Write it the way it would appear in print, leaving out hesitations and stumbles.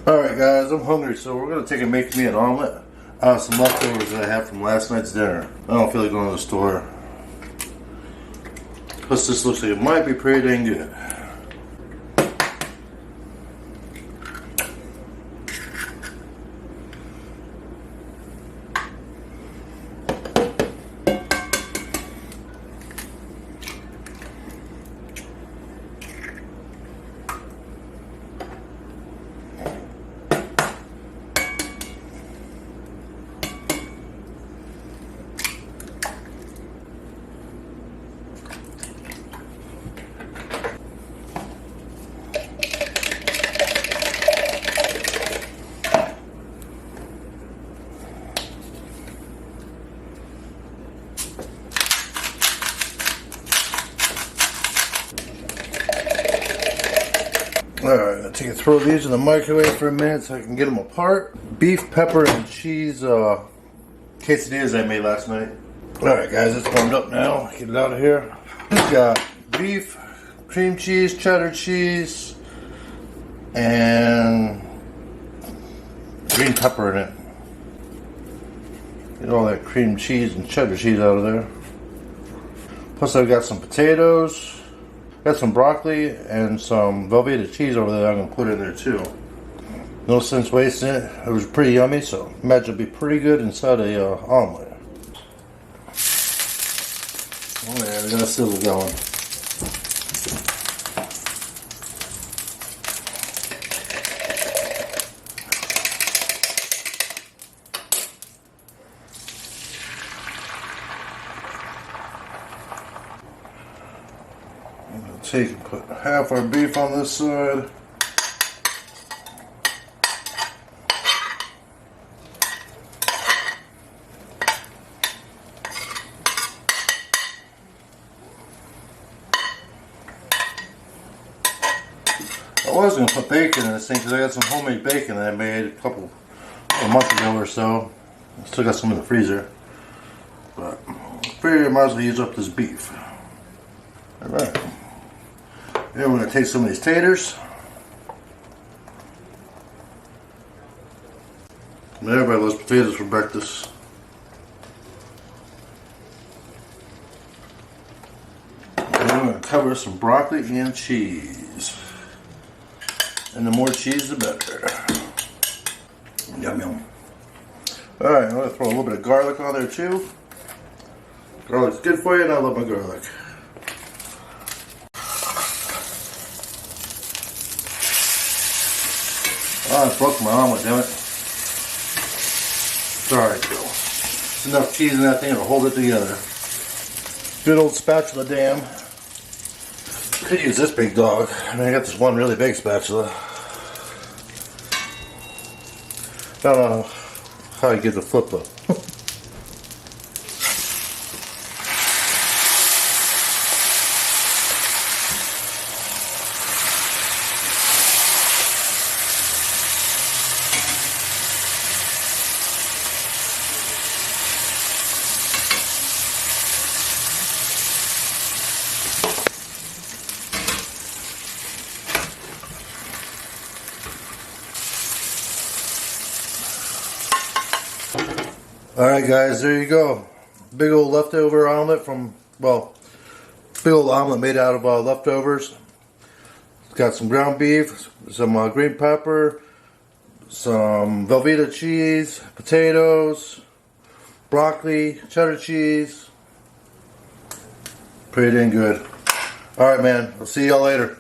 Alright guys, I'm hungry, so we're going to take and make me an omelet out of some leftovers that I had from last night's dinner. I don't feel like going to the store. Plus this looks like it might be pretty dang good. Alright, I'm going to throw these in the microwave for a minute so I can get them apart. Beef, pepper, and cheese quesadillas I made last night. Alright guys, it's warmed up now. Get it out of here. We've got beef, cream cheese, cheddar cheese, and green pepper in it. Get all that cream cheese and cheddar cheese out of there. Plus I've got some potatoes. Got some broccoli and some Velveeta cheese over there that I'm going to put in there too. No sense wasting it. It was pretty yummy, so imagine it'd be pretty good inside a omelet. Oh yeah, we got a sizzle going. I'm going to take and put half our beef on this side. I was going to put bacon in this thing because I got some homemade bacon that I made a month ago or so. I still got some in the freezer. But I figured I might as well use up this beef. Alright. Then we're going to take some of these taters. Everybody loves potatoes for breakfast. And then we're going to cover some broccoli and cheese. And the more cheese, the better. Yum yum. Alright, I'm going to throw a little bit of garlic on there too. Garlic's good for you, and I love my garlic. Oh, I broke my omelet, damn it. It's alright, Bill. There's enough cheese in that thing to hold it together. Good old spatula dam. Could use this big dog. I mean, I got this one really big spatula. I don't know how you get the flip though. Alright guys, there you go. Big old leftover omelet from, well, big old omelet made out of leftovers. It's got some ground beef, some green pepper, some Velveeta cheese, potatoes, broccoli, cheddar cheese. Pretty dang good. Alright man, I'll see y'all later.